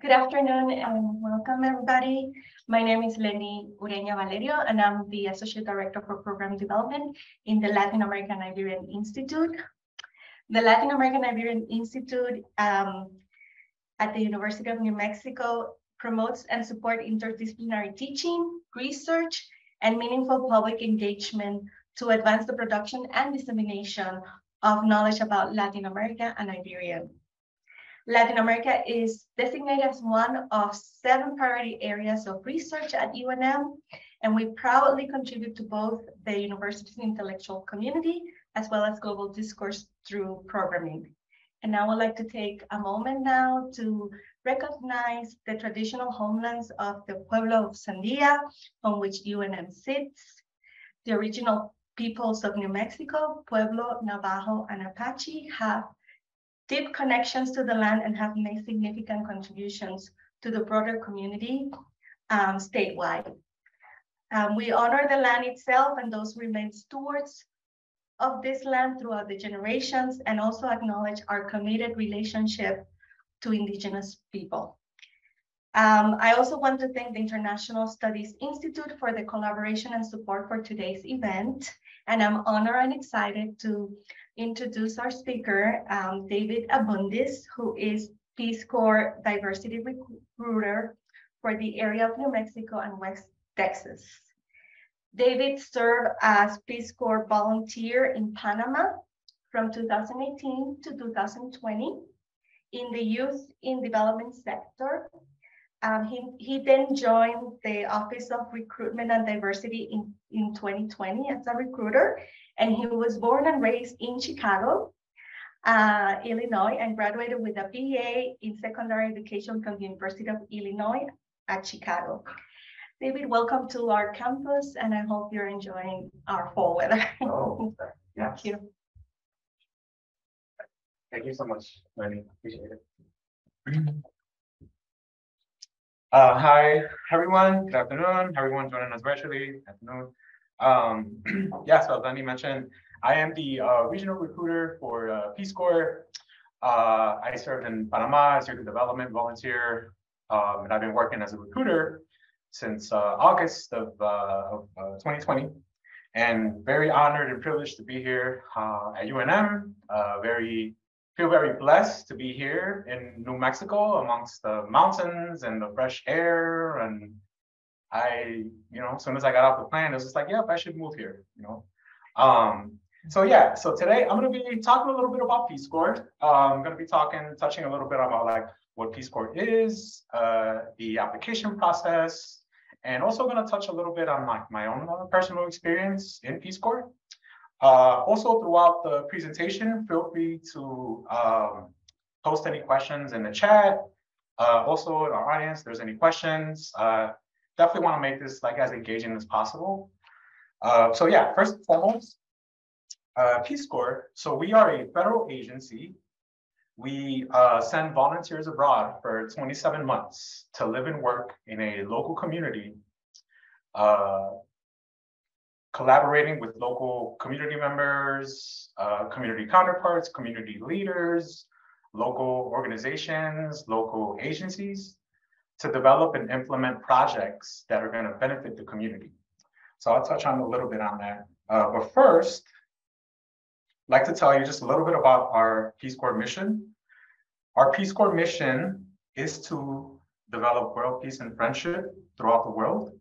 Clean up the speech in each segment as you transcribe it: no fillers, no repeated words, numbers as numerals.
Good afternoon and welcome everybody. My name is Lenny Ureña Valerio and I'm the Associate Director for Program Development in the Latin American Iberian Institute. The Latin American Iberian Institute at the University of New Mexico promotes and supports interdisciplinary teaching, research, and meaningful public engagement to advance the production and dissemination of knowledge about Latin America and Iberia. Latin America is designated as one of 7 priority areas of research at UNM, and we proudly contribute to both the university's intellectual community as well as global discourse through programming. And I would like to take a moment now to recognize the traditional homelands of the Pueblo of Sandia, on which UNM sits, the original peoples of New Mexico, Pueblo, Navajo, and Apache have deep connections to the land and have made significant contributions to the broader community statewide. We honor the land itself and those who remain stewards of this land throughout the generations, and also acknowledge our committed relationship to Indigenous people. I also want to thank the International Studies Institute for the collaboration and support for today's event. And I'm honored and excited to introduce our speaker, David Abundis, who is Peace Corps Diversity Recruiter for the area of New Mexico and West Texas. David served as Peace Corps volunteer in Panama from 2018 to 2020 in the youth in development sector. He then joined the Office of Recruitment and Diversity in 2020 as a recruiter, and he was born and raised in Chicago, Illinois, and graduated with a BA in secondary education from the University of Illinois at Chicago. David, welcome to our campus, and I hope you're enjoying our fall weather. Oh, yeah. Thank you. Thank you so much, Lenny. Appreciate it. Hi, everyone. Good afternoon. Everyone joining us virtually. Afternoon. Yeah, so as Lenny mentioned, I am the regional recruiter for Peace Corps. I served in Panama as youth development volunteer, and I've been working as a recruiter since August of 2020. And very honored and privileged to be here at UNM. Feel very blessed to be here in New Mexico amongst the mountains and the fresh air. And I, as soon as I got off the plane, it was just like, yep, I should move here, So today I'm going to be talking a little bit about Peace Corps. I'm going to be touching a little bit about like what Peace Corps is, the application process, and also going to touch a little bit on my own personal experience in Peace Corps. Also, throughout the presentation, feel free to post any questions in the chat. Also, in our audience, if there's any questions, definitely want to make this like as engaging as possible. So yeah, first and foremost, Peace Corps. So we are a federal agency. We send volunteers abroad for 27 months to live and work in a local community, collaborating with local community members, community counterparts, community leaders, local organizations, local agencies to develop and implement projects that are going to benefit the community. So I'll touch on a little bit on that. But first, I'd like to tell you just a little bit about our Peace Corps mission. Our Peace Corps mission is to develop world peace and friendship throughout the world.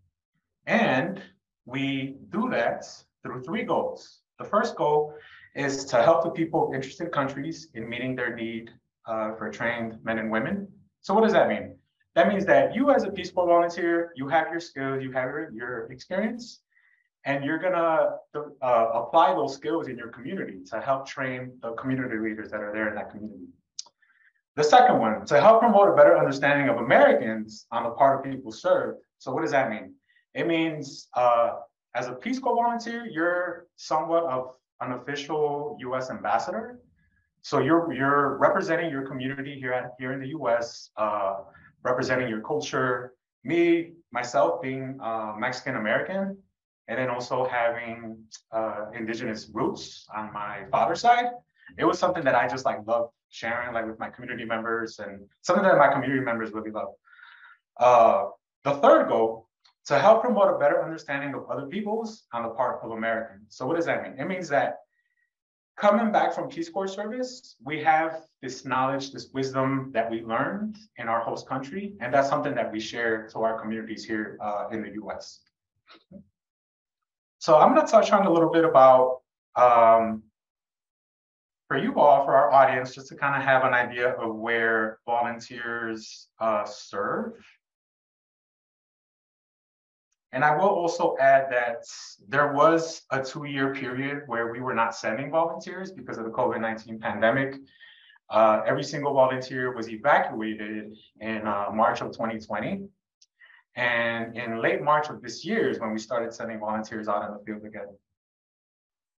And we do that through 3 goals. The first goal is to help the people of interested countries in meeting their need for trained men and women. So what does that mean? That means that you as a Peace Corps volunteer, you have your skills, you have your experience, and you're gonna apply those skills in your community to help train the community leaders that are there in that community. The second one, to help promote a better understanding of Americans on the part of people served. So what does that mean? It means as a Peace Corps volunteer, you're somewhat of an official US ambassador. So you're representing your community here in the US, representing your culture. Myself being Mexican American, and then also having indigenous roots on my father's side. It was something that I just like loved sharing like with my community members and something that my community members really love. The third goal, to help promote a better understanding of other peoples on the part of Americans. So what does that mean? It means that coming back from Peace Corps service, we have this knowledge, this wisdom that we learned in our host country, and that's something that we share to our communities here in the US. So I'm gonna touch on a little bit about, for you all, for our audience, just to kind of have an idea of where volunteers serve. And I will also add that there was a 2-year period where we were not sending volunteers because of the COVID-19 pandemic. Every single volunteer was evacuated in March of 2020. And in late March of this year is when we started sending volunteers out in the field again.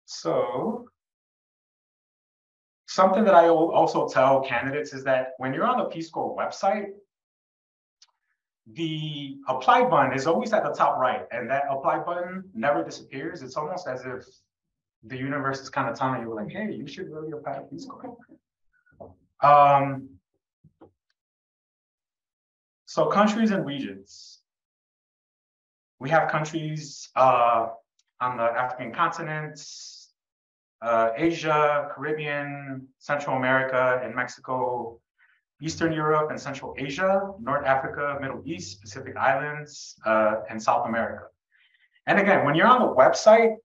So something that I also tell candidates is that when you're on the Peace Corps website, the apply button is always at the top right, and that apply button never disappears. It's almost as if the universe is kind of telling you, like, hey, you should really apply to Peace Corps. So countries and regions. We have countries on the African continent, Asia, Caribbean, Central America, and Mexico, Eastern Europe and Central Asia, North Africa, Middle East, Pacific Islands, and South America. And again, when you're on the website,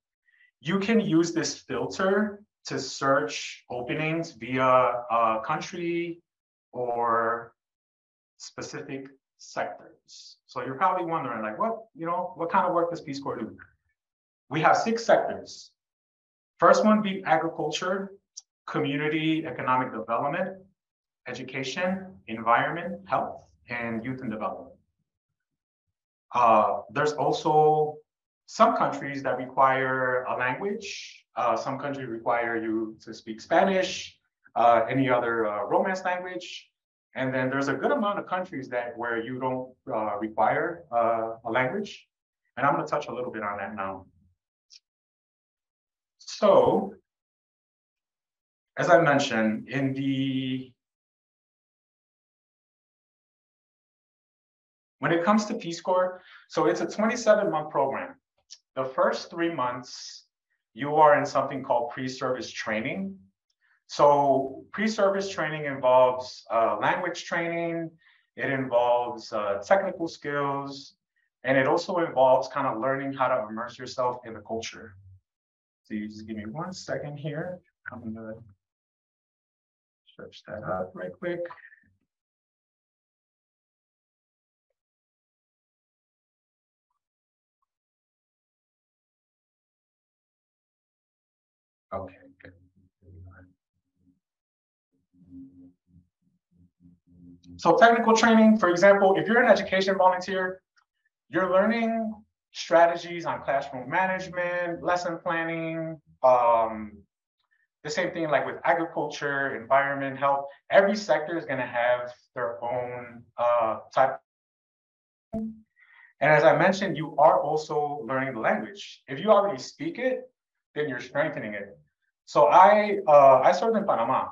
you can use this filter to search openings via country or specific sectors. So you're probably wondering, like, what kind of work does Peace Corps do? We have 6 sectors. First one being agriculture, community economic development, education, environment, health, and youth and development. There's also some countries that require a language. Some countries require you to speak Spanish, any other Romance language. And then there's a good amount of countries where you don't require a language. And I'm gonna touch a little bit on that now. So, as I mentioned, when it comes to Peace Corps, so it's a 27-month program. The first 3 months, you are in something called pre-service training. So pre-service training involves language training, it involves technical skills, and it also involves kind of learning how to immerse yourself in the culture. So you just give me 1 second here. I'm gonna stretch that out right quick. Okay, good. So technical training, for example, if you're an education volunteer, you're learning strategies on classroom management, lesson planning, the same thing like with agriculture, environment, health. Every sector is gonna have their own type. And as I mentioned, you are also learning the language. If you already speak it, then you're strengthening it. So I served in Panama,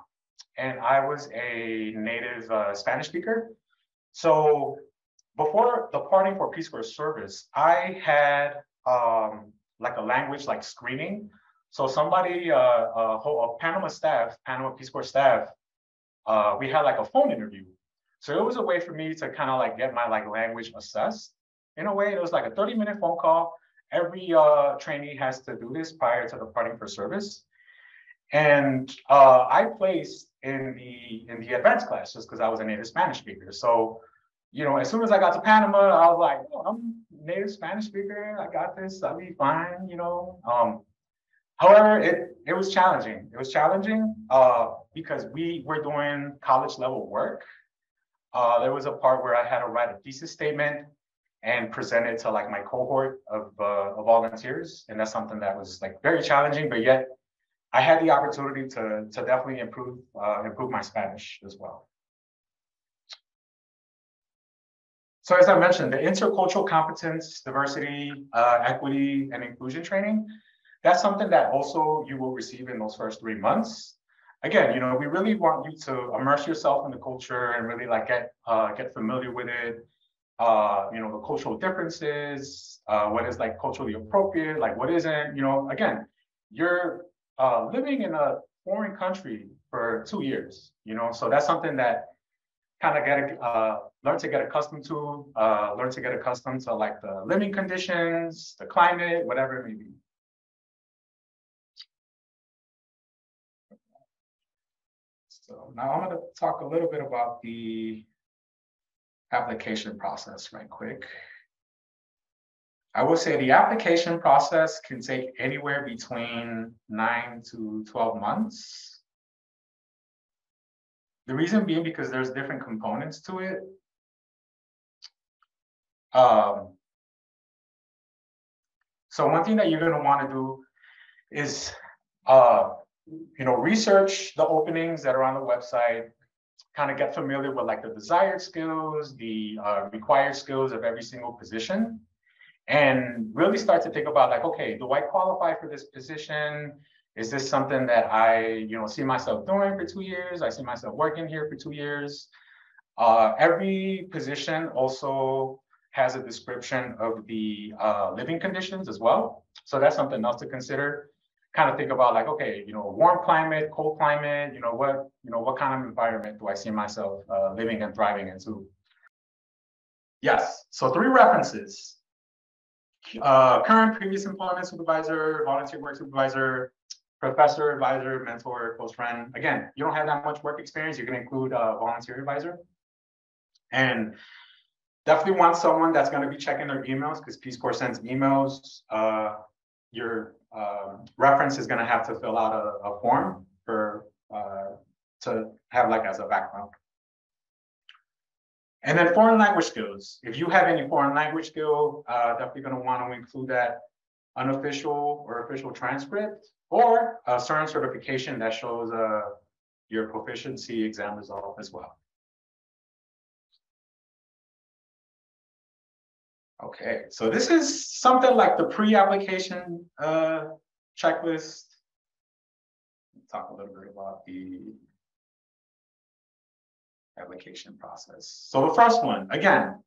and I was a native Spanish speaker. So before departing for Peace Corps service, I had like a language like screening. So somebody, a Panama Peace Corps staff, we had like a phone interview. So it was a way for me to kind of like get my like language assessed. In a way, it was like a 30-minute phone call. Every trainee has to do this prior to departing for service. And I placed in the advanced class just because I was a native Spanish speaker. So, you know, as soon as I got to Panama, I was like, oh, I'm native Spanish speaker. I got this. I'll be fine, you know. However, it was challenging. It was challenging because we were doing college level work. There was a part where I had to write a thesis statement and present it to like my cohort of volunteers. And that's something that was like very challenging, but yet I had the opportunity to definitely improve my Spanish as well. So as I mentioned, the intercultural competence, diversity, equity, and inclusion training, that's something that also you will receive in those first 3 months. again, we really want you to immerse yourself in the culture and really like get familiar with it. The cultural differences, what is like culturally appropriate, like what isn't, again, you're living in a foreign country for 2 years, so that's something that kind of learn to get accustomed to, learn to get accustomed to like the living conditions, the climate, whatever it may be. So now I'm going to talk a little bit about the application process right quick. I will say the application process can take anywhere between 9 to 12 months. The reason being because there's different components to it. So one thing that you're going to want to do is, research the openings that are on the website, kind of get familiar with like the desired skills, the required skills of every single position, and really start to think about like, okay, do I qualify for this position? Is this something that I, see myself doing for 2 years? I see myself working here for 2 years. Every position also has a description of the living conditions as well. So that's something else to consider. Kind of think about like, okay, warm climate, cold climate, what kind of environment do I see myself living and thriving into? Yes, so 3 references. Current, previous employment supervisor, volunteer work supervisor, professor, advisor, mentor, close friend. Again, you don't have that much work experience, you can include a volunteer advisor. And definitely want someone that's going to be checking their emails, because Peace Corps sends emails. Your reference is going to have to fill out a form for to have like as a background. And then foreign language skills. If you have any foreign language skill, definitely going to want to include that unofficial or official transcript, or a certain certification that shows your proficiency exam result as well. Okay, so this is something like the pre-application checklist. Let's talk a little bit about the application process. So the first one, again,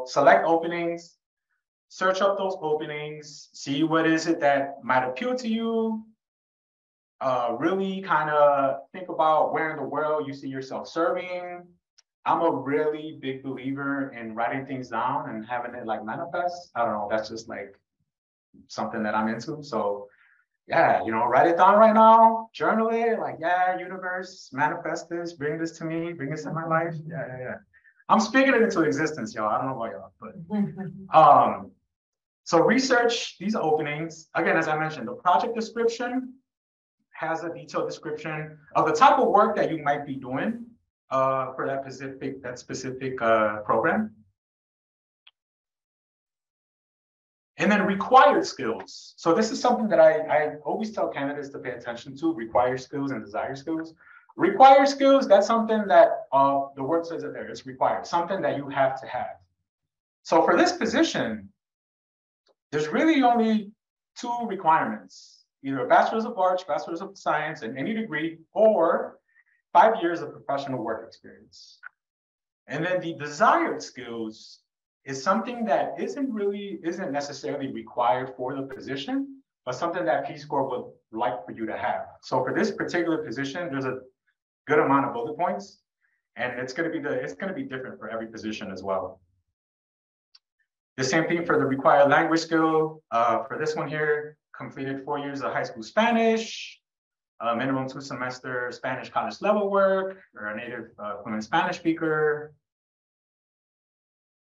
select openings, search up those openings, see what is it that might appeal to you. Really kind of think about where in the world you see yourself serving. I'm a really big believer in writing things down and having it like manifest. I don't know, that's just like something that I'm into. So yeah, write it down right now, journal it, like, yeah, universe, manifest this, bring this to me, bring this in my life. Yeah. I'm speaking it into existence, y'all. I don't know about y'all, but so research these openings. Again, as I mentioned, the project description has a detailed description of the type of work that you might be doing for that specific program. And then required skills. So this is something that I always tell candidates to pay attention to: required skills and desired skills. Required skills, that's something that the word says it there, it's required, something that you have to have. So for this position, there's really only 2 requirements: either a bachelor's of arts, bachelor's of science in any degree, or 5 years of professional work experience. And then the desired skills is something that isn't necessarily required for the position, but something that Peace Corps would like for you to have. So for this particular position, there's a good amount of bullet points, and it's going to be different for every position as well. The same thing for the required language skill. For this one here, completed 4 years of high school Spanish, minimum 2 semester Spanish college level work, or a native fluent Spanish speaker.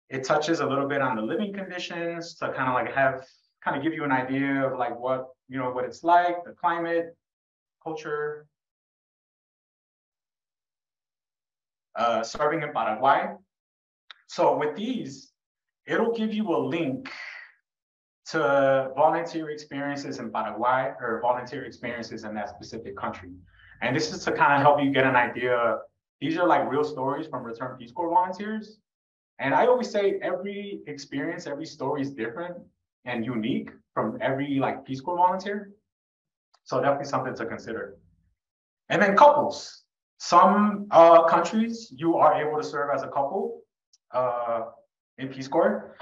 It touches a little bit on the living conditions to kind of like give you an idea of like what it's like, the climate, culture. Serving in Paraguay. So with these, it'll give you a link to volunteer experiences in Paraguay or volunteer experiences in that specific country. And this is to kind of help you get an idea. These are like real stories from returned Peace Corps volunteers. And I always say every experience, every story is different and unique from every like Peace Corps volunteer. So definitely something to consider. And then couples. Some countries, you are able to serve as a couple in Peace Corps.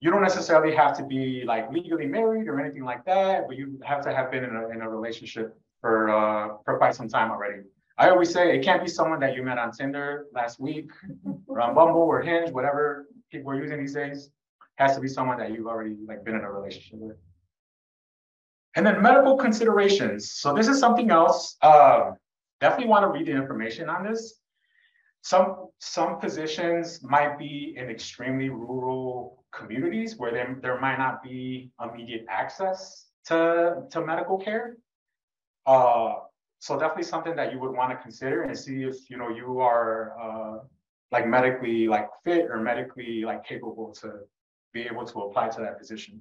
You don't necessarily have to be like legally married or anything like that, but you have to have been in a relationship for quite some time already. I always say it can't be someone that you met on Tinder last week or on Bumble or Hinge, whatever people are using these days. It has to be someone that you've already like been in a relationship with. And then medical considerations. So this is something else. Definitely want to read the information on this. Some positions might be in extremely rural communities where there might not be immediate access to medical care. So definitely something that you would want to consider and see if you are like medically like fit or medically like capable to be able to apply to that position.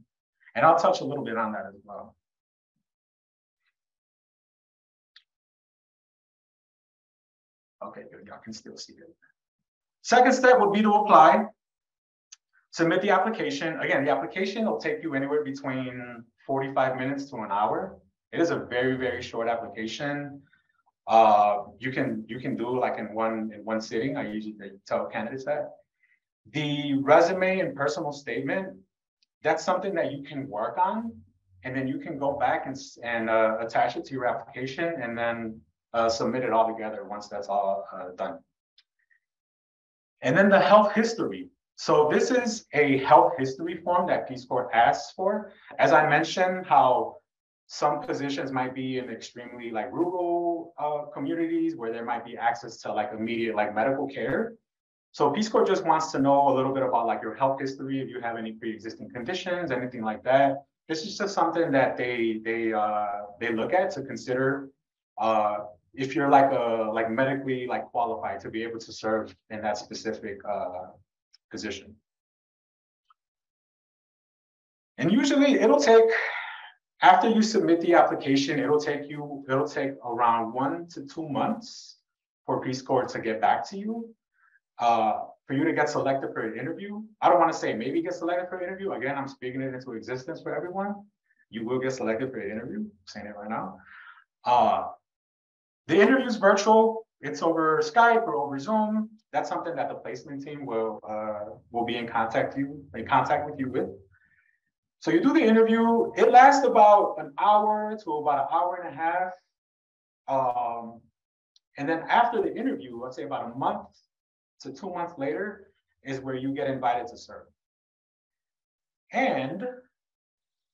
And I'll touch a little bit on that as well. Okay, good. Y'all can still see it. Second step would be to apply. Submit the application. Again, the application will take you anywhere between 45 minutes to an hour. It is a very, very short application. You can do like in one sitting. I usually tell candidates that. The resume and personal statement, that's something that you can work on, and then you can go back and attach it to your application, and then submit it all together once that's all done. And then the health history. So this is a health history form that Peace Corps asks for. As I mentioned, how some positions might be in extremely like rural communities where there might be access to like immediate like medical care. So Peace Corps just wants to know a little bit about like your health history, if you have any pre-existing conditions, anything like that. This is just something that they look at to consider if you're like medically like qualified to be able to serve in that specific position. And usually it'll take, after you submit the application, it'll take around 1 to 2 months for Peace Corps to get back to you. For you to get selected for an interview. I don't want to say maybe get selected for an interview. Again, I'm speaking it into existence for everyone. You will get selected for an interview. I'm saying it right now. The interview is virtual. It's over Skype or over Zoom. That's something that the placement team will be in contact with you with. So you do the interview. It lasts about an hour to about an hour and a half. And then after the interview, let's say about a month to 2 months later is where you get invited to serve. And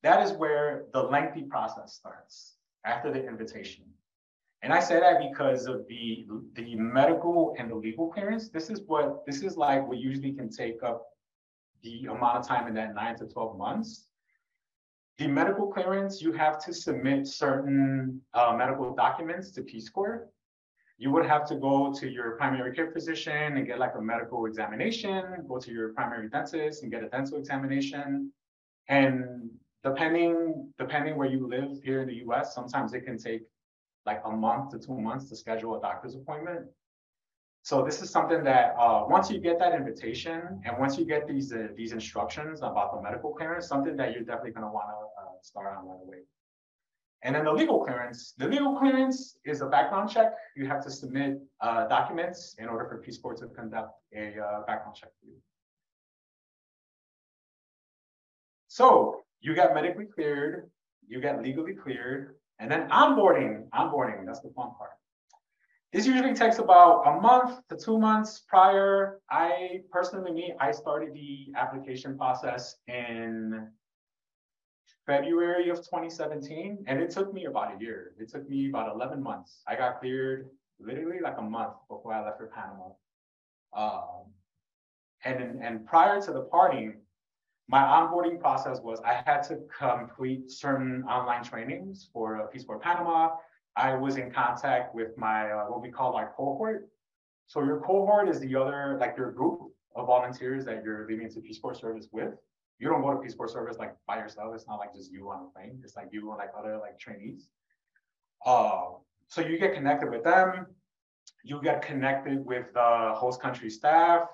that is where the lengthy process starts after the invitation. And I say that because of the medical and the legal clearance. This is like what usually can take up the amount of time in that 9 to 12 months. The medical clearance, you have to submit certain medical documents to Peace Corps. You would have to go to your primary care physician and get like a medical examination, go to your primary dentist and get a dental examination. And depending where you live here in the US, sometimes it can take like a month to 2 months to schedule a doctor's appointment. So this is something that once you get that invitation and once you get these instructions about the medical clearance, something that you're definitely gonna wanna start on right away. And then the legal clearance is a background check. You have to submit documents in order for Peace Corps to conduct a background check for you. So you get medically cleared, you get legally cleared, and then onboarding, that's the fun part. This usually takes about a month to 2 months prior. I started the application process in February of 2017, and it took me about a year. It took me about 11 months. I got cleared literally like a month before I left for Panama. And prior to the parting, my onboarding process was I had to complete certain online trainings for Peace Corps Panama. I was in contact with my what we call our cohort. So your cohort is the other, like your group of volunteers that you're leaving to Peace Corps service with. You don't go to Peace Corps service like by yourself. It's not like just you on the plane. It's like you and like other like trainees. So you get connected with them. You get connected with the host country staff.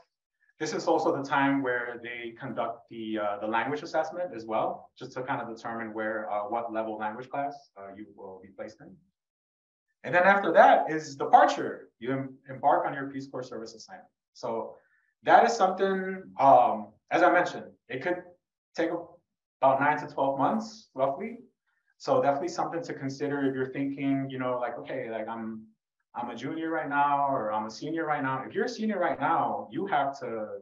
This is also the time where they conduct the language assessment as well, just to kind of determine what level language class you will be placed in. And then after that is departure. You embark on your Peace Corps service assignment. So that is something, as I mentioned, it could take about 9 to 12 months, roughly. So definitely something to consider if you're thinking, you know, like, okay, like I'm a junior right now, or I'm a senior right now. If you're a senior right now, you have to,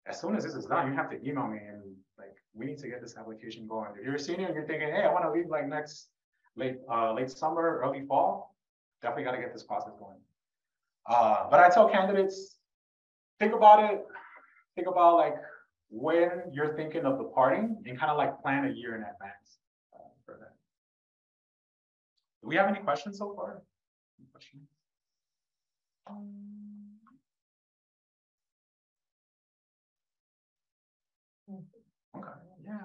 as soon as this is done, you have to email me and like, we need to get this application going. If you're a senior and you're thinking, hey, I want to leave like next late summer, early fall, definitely got to get this process going. But I tell candidates, think about it. Think about like when you're thinking of departing and kind of like plan a year in advance for that. Do we have any questions so far? Any questions? Okay. Yeah.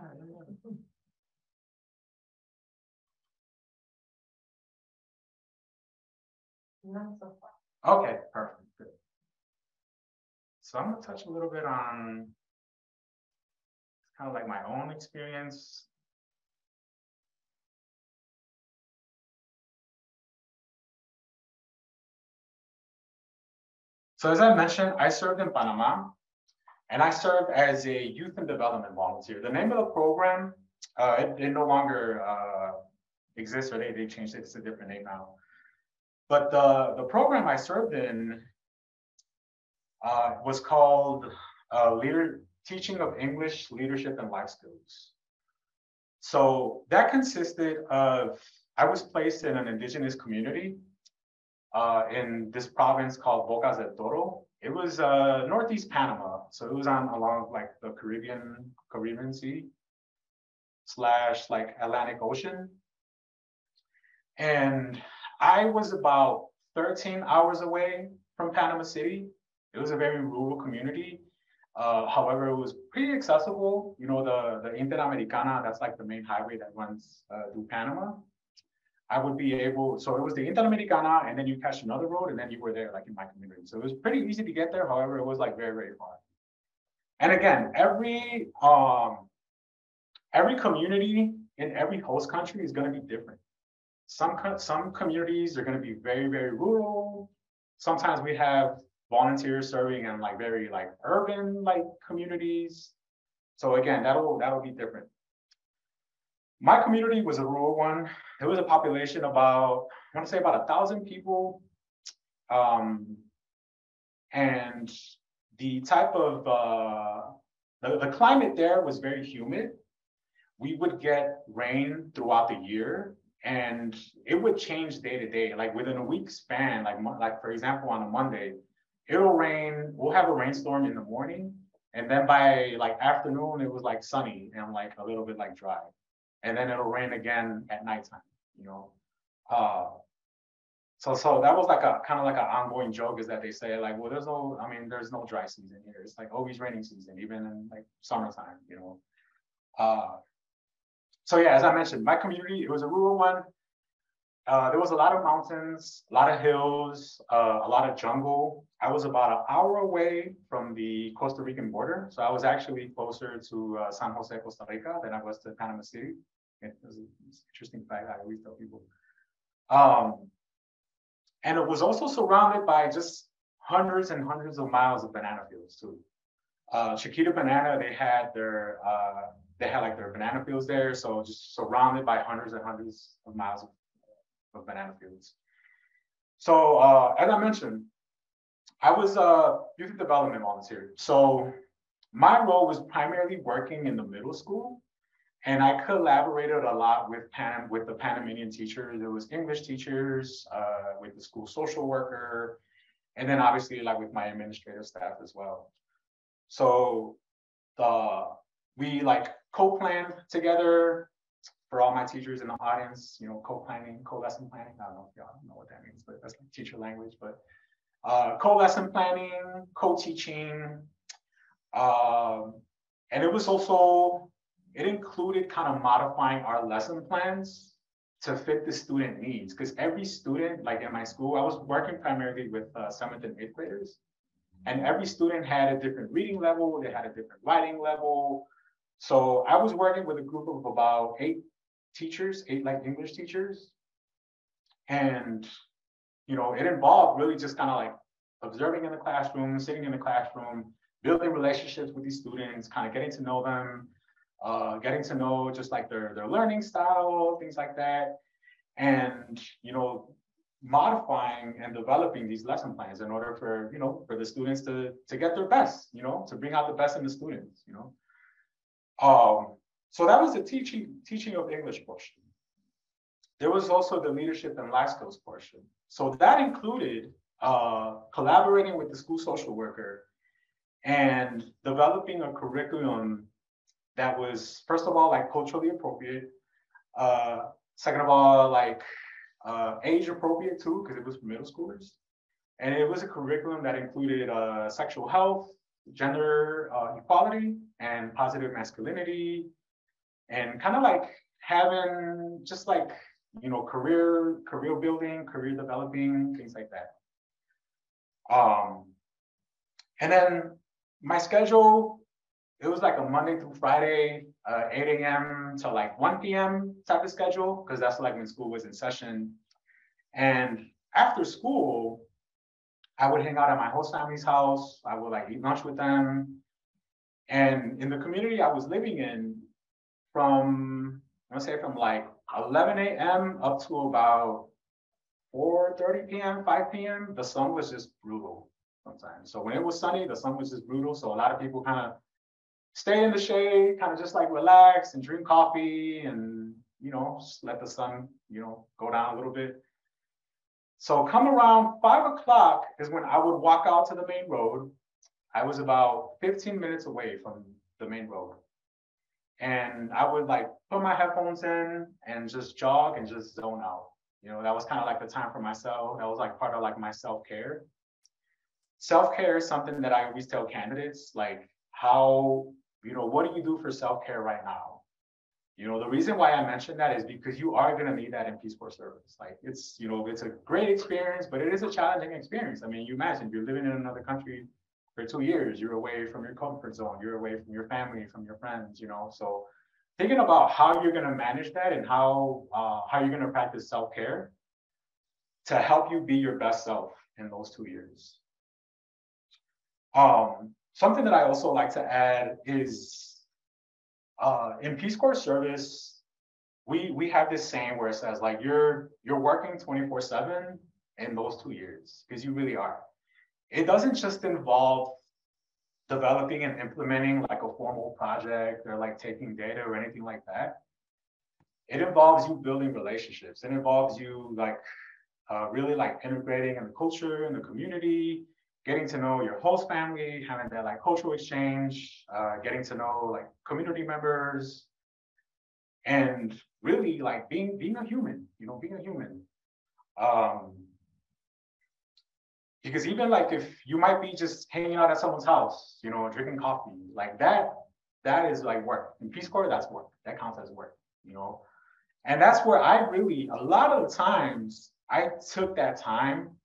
None so far. Okay, perfect. Good. So I'm gonna touch a little bit on kind of like my own experience. So as I mentioned, I served in Panama, and I served as a youth and development volunteer. The name of the program, it no longer exists, or they changed it. It's a different name now. But the program I served in was called Teaching of English, Leadership, and Life Skills. So that consisted of, I was placed in an indigenous community in this province called Bocas del Toro. It was northeast Panama, so it was along like the Caribbean Sea / like Atlantic Ocean. And I was about 13 hours away from Panama City. It was a very rural community. However, it was pretty accessible. You know, the Interamericana, that's like the main highway that runs through Panama. I would be able, so it was the Interamericana, and then you catch another road, and then you were there, like in my community. So it was pretty easy to get there. However, it was like very, very far. And again, every community in every host country is going to be different. Some communities are going to be very, very rural. Sometimes we have volunteers serving in like very like urban like communities. So again, that'll be different. My community was a rural one. It was a population about, I want to say about 1,000 people. And the type of, the climate there was very humid. We would get rain throughout the year, and it would change day to day. Like within a week span, like for example, on a Monday, it'll rain, we'll have a rainstorm in the morning, and then by like afternoon, it was like sunny and like a little bit like dry. And then it'll rain again at nighttime, you know. So that was like a kind of like an ongoing joke, is that they say like, well, there's no dry season here. It's like always raining season, even in like summertime, you know. So yeah, as I mentioned, my community, it was a rural one. There was a lot of mountains, a lot of hills, a lot of jungle. I was about an hour away from the Costa Rican border. So I was actually closer to San Jose, Costa Rica than I was to Panama City. It was an interesting fact I always tell people. And it was also surrounded by just hundreds and hundreds of miles of banana fields too. Chiquita Banana, they had like their banana fields there. So just surrounded by hundreds and hundreds of miles of banana fields. So as I mentioned, I was a youth development volunteer. So my role was primarily working in the middle school, and I collaborated a lot with the Panamanian teachers. There was English teachers, with the school social worker, and then obviously like with my administrative staff as well. So we like co-planned together. For all my teachers in the audience, you know, co-planning, co-lesson planning. I don't know if y'all know what that means, but that's like teacher language. But co-lesson planning, co-teaching, and it was also, it included kind of modifying our lesson plans to fit the student needs. Because every student, like in my school, I was working primarily with 7th and 8th graders, and every student had a different reading level, they had a different writing level. So I was working with a group of about 8 teachers, 8 like English teachers. And, you know, it involved really just kind of like observing in the classroom, sitting in the classroom, building relationships with these students, kind of getting to know them, getting to know just like their learning style, things like that. And, you know, modifying and developing these lesson plans in order for, you know, for the students to get their best, you know, to bring out the best in the students, you know. So that was the teaching of English portion. There was also the leadership and life skills portion. So that included collaborating with the school social worker and developing a curriculum that was, first of all, like culturally appropriate. Second of all, like age appropriate too, because it was for middle schoolers. And it was a curriculum that included sexual health, gender equality, and positive masculinity, and kind of like having just like, you know, career building, career developing, things like that. And then my schedule, it was like a Monday through Friday, 8 a.m. to like 1 p.m. type of schedule, because that's like when school was in session. And after school, I would hang out at my host family's house. I would like eat lunch with them. And in the community I was living in, from, I want to say from like 11 a.m. up to about 4:30 p.m., 5 p.m., the sun was just brutal sometimes. So when it was sunny, the sun was just brutal. So a lot of people kind of stay in the shade, kind of just like relax and drink coffee and, you know, just let the sun, you know, go down a little bit. So come around 5 o'clock is when I would walk out to the main road. I was about 15 minutes away from the main road. And I would like put my headphones in and just jog and just zone out. You know, that was kind of like the time for myself. That was like part of like my self-care. Self-care is something that I always tell candidates, like how, you know, what do you do for self-care right now? You know, the reason why I mentioned that is because you are going to need that in Peace Corps service. Like it's, you know, it's a great experience, but it is a challenging experience. I mean, you imagine you're living in another country for 2 years, you're away from your comfort zone, you're away from your family, from your friends, you know. So thinking about how you're going to manage that and how you're going to practice self-care to help you be your best self in those 2 years. Something that I also like to add is in Peace Corps service, we have this saying where it says like you're working 24/7 in those 2 years, because you really are. It doesn't just involve developing and implementing like a formal project or like taking data or anything like that. It involves you building relationships. It involves you like really like integrating in the culture, in the community, getting to know your host family, having that like cultural exchange, getting to know like community members, and really like being a human, you know, being a human. Because even like if you might be just hanging out at someone's house, you know, drinking coffee, like that is like work. In Peace Corps, that's work. That counts as work, you know. And that's where I really, a lot of the times, I took that time,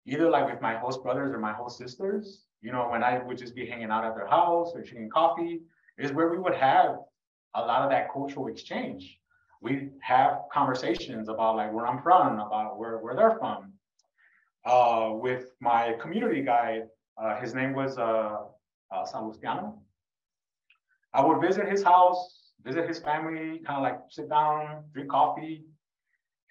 either like with my host brothers or my host sisters, you know, when I would just be hanging out at their house or drinking coffee, is where we would have a lot of that cultural exchange. We have conversations about like where I'm from, about where they're from. With my community guide, his name was San Luciano. I would visit his house, visit his family, kind of like sit down, drink coffee.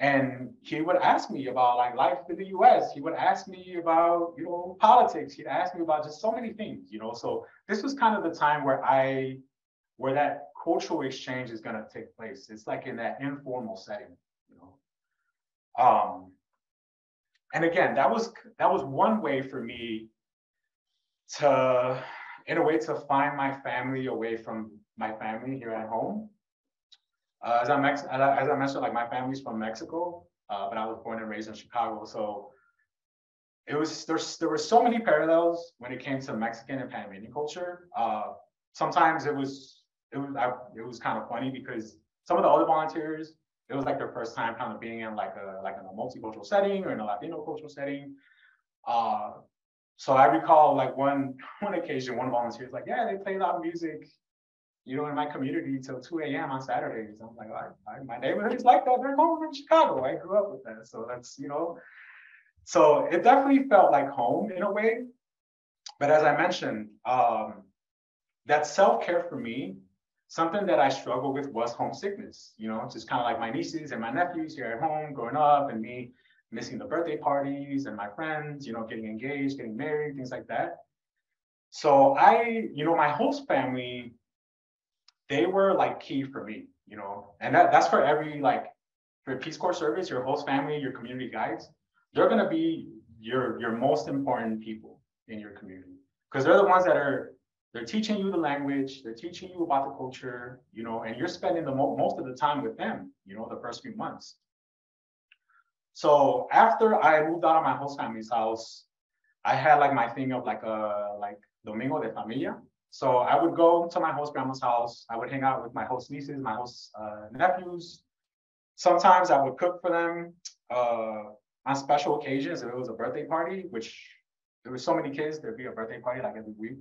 And he would ask me about like life in the US. He would ask me about, you know, politics. He'd ask me about just so many things, you know. So this was kind of the time where that cultural exchange is gonna take place. It's like in that informal setting, you know. And again, that was one way for me to, in a way, to find my family away from my family here at home. As I mentioned, like my family's from Mexico, but I was born and raised in Chicago. So there were so many parallels when it came to Mexican and Panamanian culture. Sometimes it was kind of funny because some of the other volunteers, it was like their first time kind of being in like in a multicultural setting or in a Latino cultural setting. So I recall like one occasion, one volunteer was like, yeah, they play loud music, in my community till 2 a.m. on Saturdays. I'm like, my neighborhood is like that. They're home in Chicago. I grew up with that. So that's, so it definitely felt like home in a way. But as I mentioned, that self-care for me, something that I struggled with was homesickness, just kind of like my nieces and my nephews here at home growing up and me missing the birthday parties and my friends, getting engaged, getting married, things like that. So my host family, they were like key for me, and that's for every, like, for Peace Corps service, your host family, your community guides, they're going to be your most important people in your community, because they're the ones that they're teaching you the language, they're teaching you about the culture, and you're spending most of the time with them, the first few months. So after I moved out of my host family's house, I had like my thing of like Domingo de Familia. So I would go to my host grandma's house. I would hang out with my host nieces, my host nephews. Sometimes I would cook for them on special occasions. If it was a birthday party, which there were so many kids, there'd be a birthday party like every week.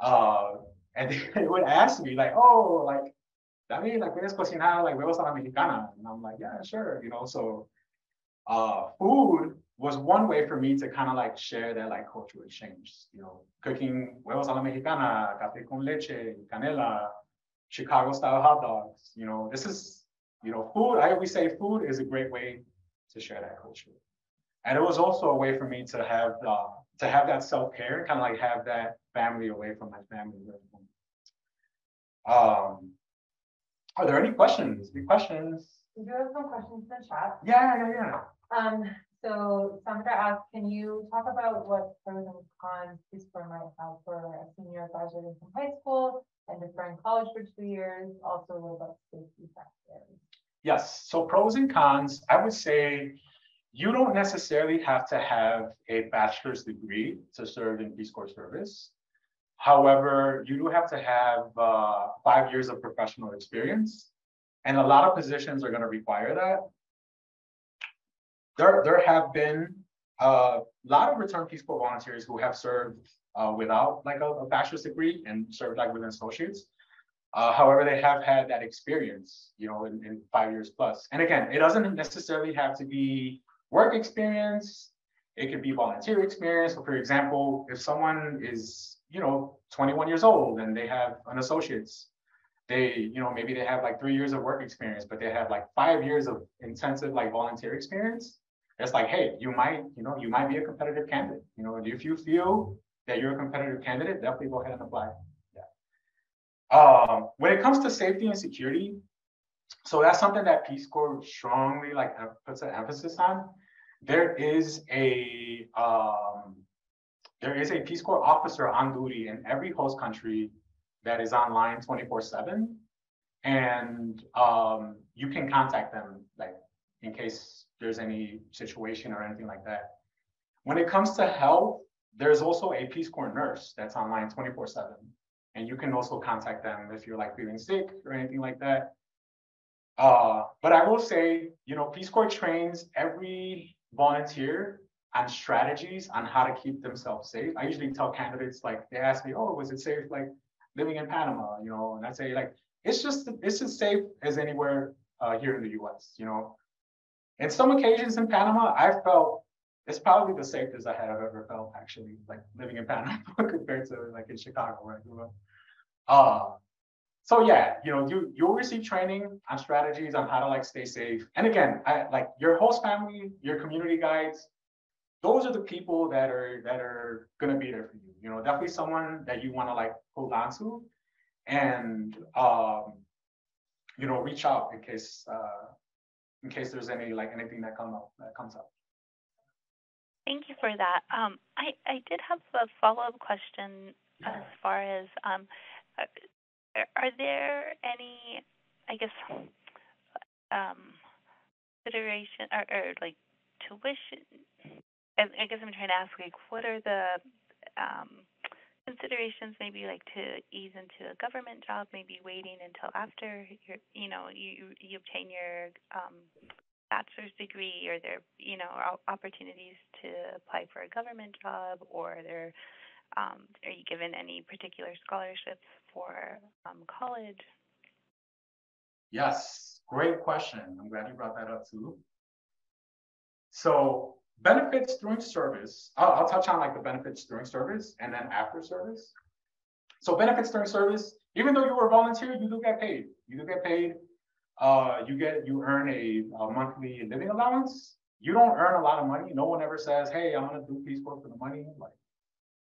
And they would ask me like, oh, like, David, like, puedes cocinar like huevos a la mexicana? And I'm like, yeah, sure. So food was one way for me to kind of like share that like cultural exchange, cooking huevos a la mexicana, café con leche, canela, Chicago style hot dogs. This is, food. I always say food is a great way to share that culture. And it was also a way for me to have that self-care, kind of like have that family away from my family. Are there any questions? Any questions? We do have some questions in the chat. Yeah. So Sandra asked, can you talk about what pros and cons Peace Corps might have for a senior graduating from high school and deferring college for 2 years? Also, what about safety factors? Yes. So pros and cons, I would say you don't necessarily have to have a bachelor's degree to serve in Peace Corps service. However, you do have to have 5 years of professional experience. And a lot of positions are going to require that. There have been a lot of returned Peace Corps volunteers who have served without like a bachelor's degree and served like with associates. However, they have had that experience, in 5 years plus. And again, it doesn't necessarily have to be work experience. It could be volunteer experience. So for example, if someone is, 21 years old and they have an associate's, they, maybe they have like 3 years of work experience, but they have like 5 years of intensive like volunteer experience. It's like, hey, you might be a competitive candidate. If you feel that you're a competitive candidate, definitely go ahead and apply. Yeah. When it comes to safety and security, so that's something that Peace Corps strongly like puts an emphasis on. There is a Peace Corps officer on duty in every host country that is online 24/7, and you can contact them like in case there's any situation or anything like that. When it comes to health, there's also a Peace Corps nurse that's online 24/7, and you can also contact them if you're like feeling sick or anything like that. But I will say, Peace Corps trains every volunteer on strategies on how to keep themselves safe. I usually tell candidates, like, they ask me, oh, was it safe like living in Panama, and I say like, it's just as safe as anywhere here in the US, In some occasions in Panama, I felt it's probably the safest I have ever felt, actually, like living in Panama compared to like in Chicago where I grew up. So yeah, you'll receive training on strategies on how to like stay safe. And again, like your host family, your community guides, those are the people that are gonna be there for you. Definitely someone that you want to like hold on to, and reach out in case there's anything that comes up. Thank you for that. I did have a follow-up question as far as are there any, I guess, consideration or like tuition? I guess I'm trying to ask, like, what are the considerations, maybe like to ease into a government job, maybe waiting until after you obtain your bachelor's degree, or there opportunities to apply for a government job, or are you given any particular scholarships for college? Yes, great question. I'm glad you brought that up too. So benefits during service, I'll touch on like the benefits during service and then after service. So benefits during service, even though you were a volunteer, you do get paid. You do get paid. You earn a monthly living allowance. You don't earn a lot of money. No one ever says, hey, I'm gonna do Peace Corps for the money. Like,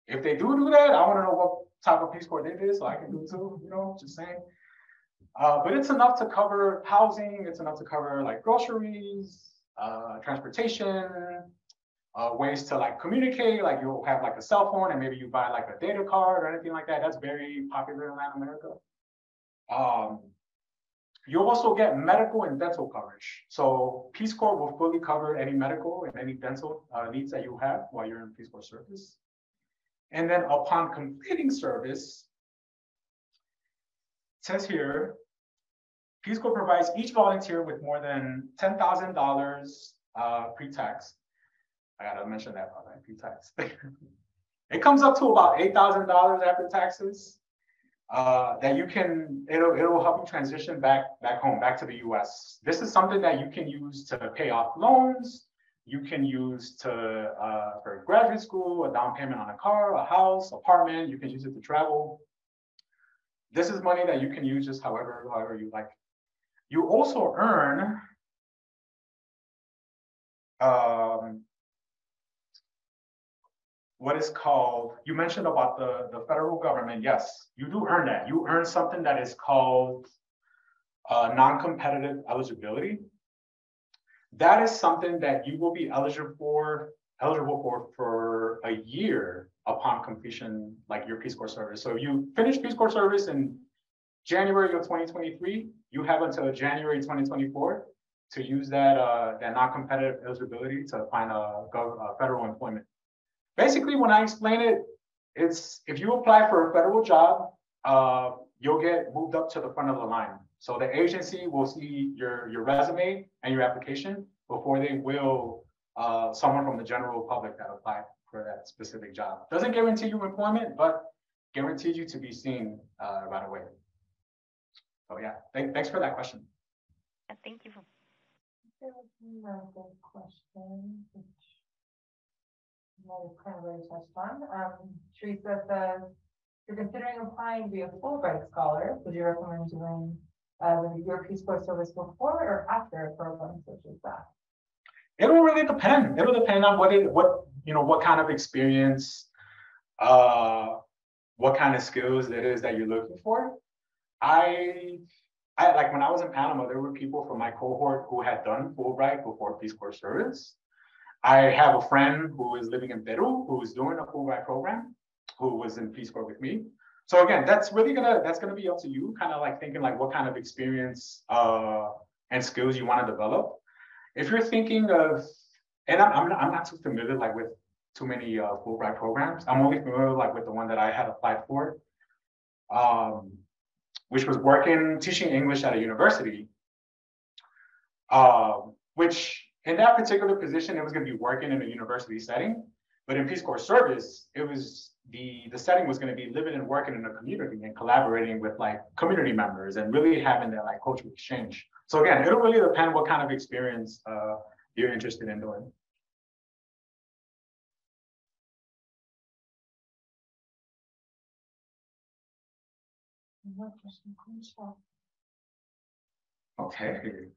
if they do that, I want to know what type of Peace Corps they did so I can do too, just saying. But it's enough to cover housing. It's enough to cover like groceries, transportation, ways to like communicate, like you'll have like a cell phone and maybe you buy like a data card or anything like that. That's very popular in Latin America. You'll also get medical and dental coverage. So Peace Corps will fully cover any medical and any dental needs that you have while you're in Peace Corps service. And then upon completing service, it says here, Peace Corps provides each volunteer with more than $10,000 pre-tax. I gotta mention that part, right? Pre-tax. It comes up to about $8,000 after taxes. That you can, it'll help you transition back home, back to the US. This is something that you can use to pay off loans. You can use for graduate school, a down payment on a car, a house, apartment. You can use it to travel. This is money that you can use just however you like. You also earn what is called, you mentioned about the federal government. Yes, you do earn that. You earn something that is called non-competitive eligibility. That is something that you will be eligible for a year upon completion, like your Peace Corps service. So if you finish Peace Corps service in January of 2023, you have until January 2024 to use that non-competitive eligibility to find a federal employment. Basically, when I explain it, it's if you apply for a federal job, you'll get moved up to the front of the line. So the agency will see your resume and your application before they will someone from the general public that applied for that specific job. Doesn't guarantee you employment, but guarantees you to be seen right away. So yeah, thanks for that question. Yeah, thank you. There was another question, which I kind of already touched on. Teresa says, you're considering applying to be a Fulbright scholar. Would you recommend doing your Peace Corps service before or after a program such as that? It'll really depend. It'll depend on what kind of experience, what kind of skills it is that you're looking for. I like when I was in Panama, there were people from my cohort who had done Fulbright before Peace Corps service. I have a friend who is living in Peru who is doing a Fulbright program, who was in Peace Corps with me. So again, that's gonna be up to you, kind of like thinking like what kind of experience and skills you want to develop. If you're thinking of, and I'm not too familiar like with too many Fulbright programs. I'm only familiar like with the one that I had applied for, which was teaching English at a university, which in that particular position, it was going to be working in a university setting. But in Peace Corps service, it was the setting was going to be living and working in a community and collaborating with like community members and really having that like cultural exchange. So again, it'll really depend what kind of experience you're interested in doing. Okay.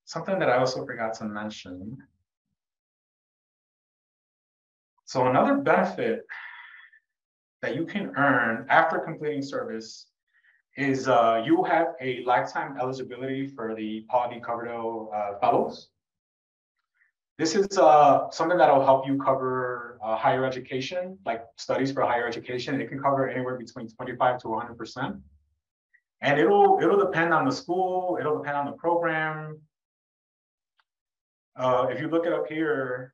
Something that I also forgot to mention. So another benefit that you can earn after completing service is you have a lifetime eligibility for the Paul D. Coverdell Fellows. This is something that will help you cover higher education, like studies for higher education. It can cover anywhere between 25 to 100%. And it'll depend on the school, it'll depend on the program. If you look it up here,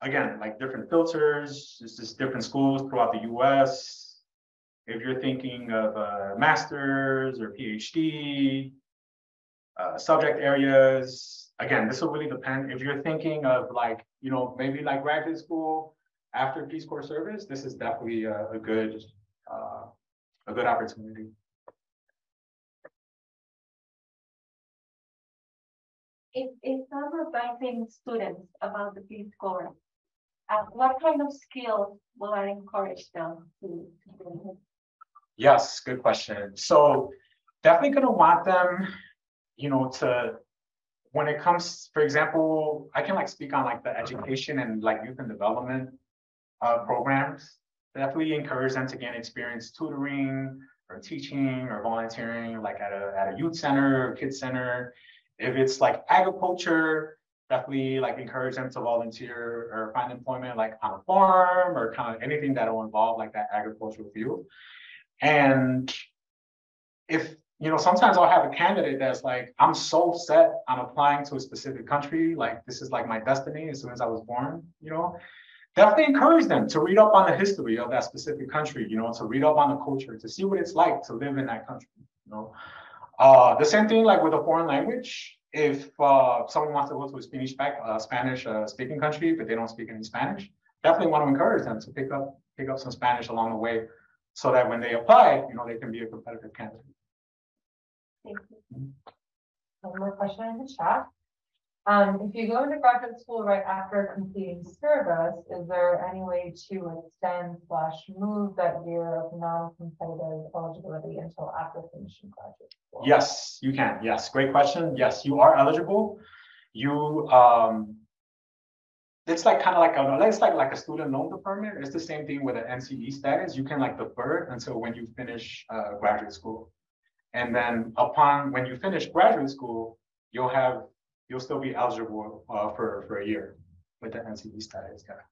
again, like different filters, this is different schools throughout the US. If you're thinking of a master's or PhD, subject areas, again, this will really depend. If you're thinking of like, maybe like graduate school, after Peace Corps service, this is definitely a good opportunity. If I'm advising students about the Peace Corps, what kind of skills will I encourage them to do? Yes, good question. So definitely going to want them, to, when it comes, for example, I can like speak on like the education and like youth and development programs. Definitely encourage them to gain experience tutoring or teaching or volunteering like at a youth center or kids center. If it's like agriculture, definitely like encourage them to volunteer or find employment like on a farm or kind of anything that will involve like that agricultural field. And if, sometimes I'll have a candidate that's like, I'm so set on applying to a specific country, like this is like my destiny as soon as I was born, definitely encourage them to read up on the history of that specific country, to read up on the culture, to see what it's like to live in that country, The same thing like with a foreign language. If someone wants to go to a Spanish speaking country, but they don't speak any Spanish, definitely want to encourage them to pick up some Spanish along the way, so that when they apply, they can be a competitive candidate. Thank you. One more question in the chat. If you go into graduate school right after completing service, is there any way to extend/move that year of non-competitive eligibility until after finishing graduate school? Yes, you can. Yes, great question. Yes, you are eligible. You it's like kind of like a student loan deferment. It's the same thing with an NCE status. You can like defer it until when you finish graduate school, and then when you finish graduate school, you'll still be eligible for a year with the NCE status. Yeah.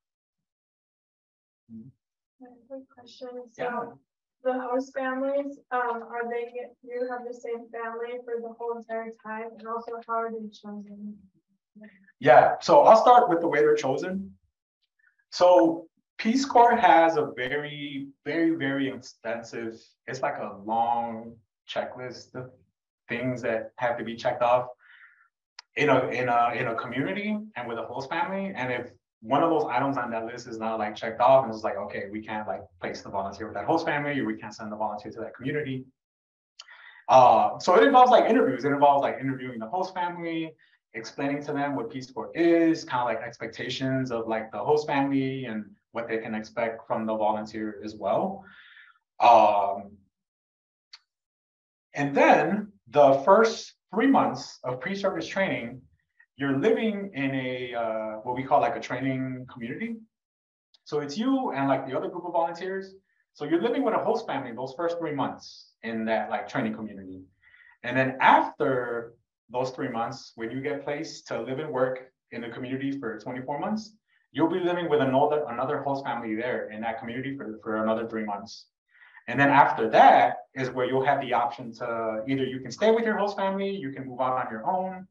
Quick question. So the host families, you have the same family for the whole entire time, and also how are they chosen? Yeah, so I'll start with the way they're chosen. So Peace Corps has a very, very, very extensive, it's like a long checklist of things that have to be checked off in a community and with a host family. And if one of those items on that list is not like checked off, and it's like, okay, we can't like place the volunteer with that host family, or we can't send the volunteer to that community. So it involves like interviews. It involves like interviewing the host family, explaining to them what Peace Corps is, kind of like expectations of like the host family and what they can expect from the volunteer as well. And then the first 3 months of pre-service training, you're living in a what we call like a training community. So it's you and like the other group of volunteers. So you're living with a host family those first 3 months in that like training community. And then after those 3 months, when you get placed to live and work in the community for 24 months, you'll be living with another host family there in that community for another 3 months. And then after that is where you'll have the option to either you can stay with your host family, you can move out on your own.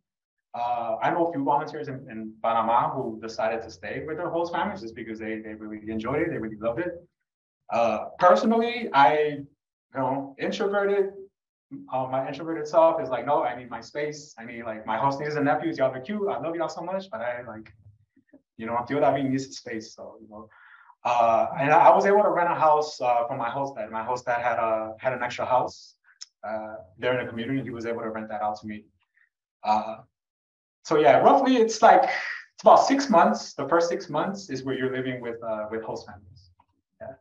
I know a few volunteers in Panama who decided to stay with their host families just because they really enjoyed it, they really loved it. Personally, introverted. My introverted self is like, no, I need my space. I need like my host nieces and nephews. Y'all are cute. I love y'all so much, but I like, feel that we need space. So, and I was able to rent a house from my host dad. My host dad had an extra house there in the community. He was able to rent that out to me. So yeah, roughly it's about 6 months. The first 6 months is where you're living with host families. Yeah.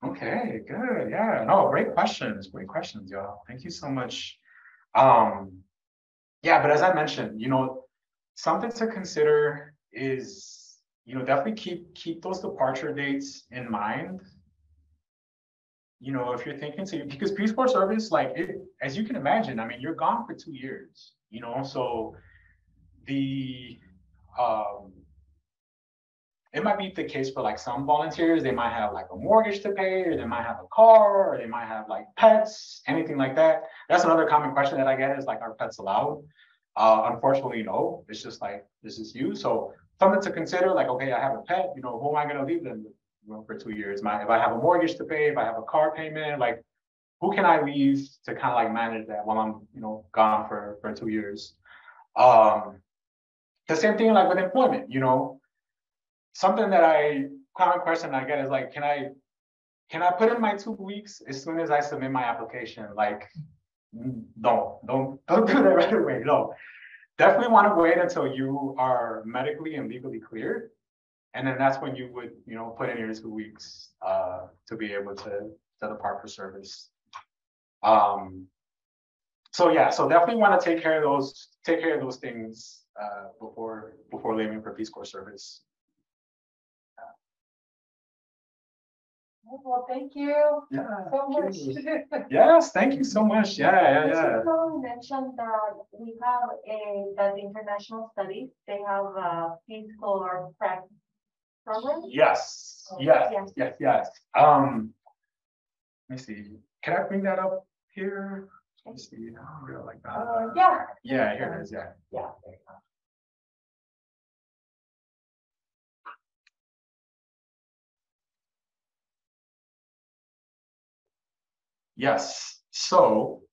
Okay, good. Yeah, no, great questions, y'all. Thank you so much. Yeah, but as I mentioned, something to consider is, definitely keep those departure dates in mind. If you're thinking because Peace Corps service, as you can imagine, I mean, you're gone for 2 years, so it might be the case for like some volunteers, they might have like a mortgage to pay, or they might have a car, or they might have like pets, anything like that. That's another common question that I get is like, are pets allowed? Unfortunately, no, it's just like, this is you. So something to consider, like, okay, I have a pet, who am I going to leave them with? for 2 years. If I have a mortgage to pay, if I have a car payment, like who can I leave to kind of like manage that while I'm, gone for 2 years? The same thing like with employment, something that common question I get is like, can I put in my 2 weeks as soon as I submit my application? Like, don't do that right away. No, definitely want to wait until you are medically and legally cleared. And then that's when you would, put in your 2 weeks to be able to depart for service. So yeah, so definitely want to take care of those things before leaving for Peace Corps service. Well, thank you so much. Yes, thank you so much. Yeah. You mentioned that we have that international studies, they have a Peace Corps prep program. Yes. Let me see. Can I bring that up here? Let me see. Like that. Yeah. Yeah, here it is. Yeah. Yeah. Yes. So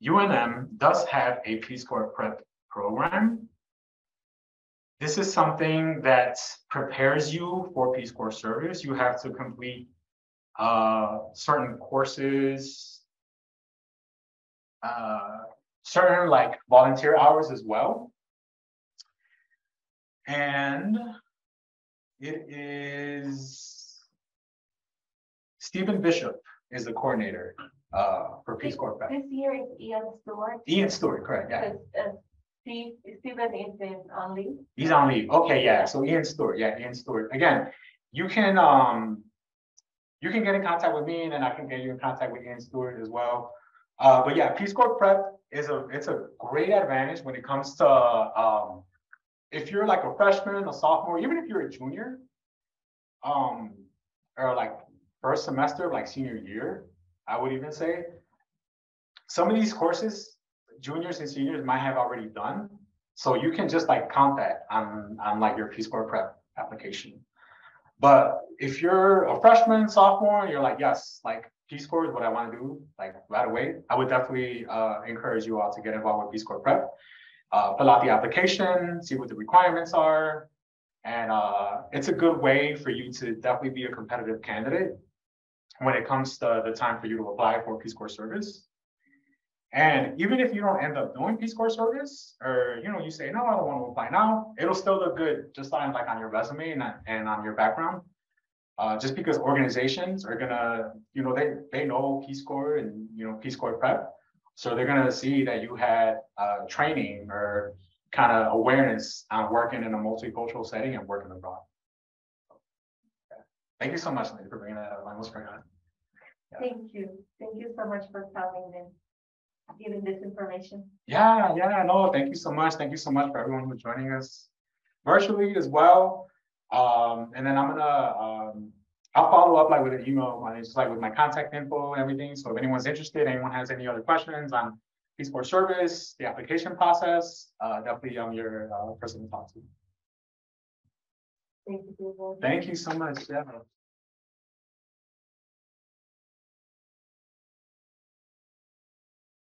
UNM does have a Peace Corps prep program. This is something that prepares you for Peace Corps service. You have to complete certain courses, certain like volunteer hours as well. And it is Stephen Bishop is the coordinator for Peace Corps prep. This year is Ian Stewart. Ian Stewart, correct? Yeah. Stephen is on leave. He's on leave. Okay, yeah. So Ian Stewart, Ian Stewart. Again, you can get in contact with me, and then I can get you in contact with Ian Stewart as well. But yeah, Peace Corps prep it's a great advantage when it comes to if you're like a freshman, a sophomore, even if you're a junior, or like first semester, like senior year, I would even say some of these courses juniors and seniors might have already done. So you can just like count that on like your Peace Corps prep application. But if you're a freshman, sophomore, you're like, yes, like Peace Corps is what I want to do, like right away, I would definitely encourage you all to get involved with Peace Corps prep. Fill out the application, see what the requirements are. And it's a good way for you to definitely be a competitive candidate when it comes to the time for you to apply for Peace Corps service. And even if you don't end up doing Peace Corps service, or you say, no, I don't want to apply now, it'll still look good just on like on your resume and on your background. Just because organizations are gonna, they know Peace Corps and Peace Corps prep. So they're gonna see that you had training or kind of awareness on working in a multicultural setting and working abroad. Thank you so much, Lynn, for bringing that up. I almost forgot. Yeah. Thank you so much for coming and giving this information. Yeah, no, thank you so much. Thank you so much for everyone who's joining us virtually as well. And then I'm gonna I'll follow up like with an email, just like with my contact info and everything. So if anyone's interested, anyone has any other questions on Peace Corps service, the application process, definitely I'm your person to talk to. Thank you. Thank you so much. Yeah.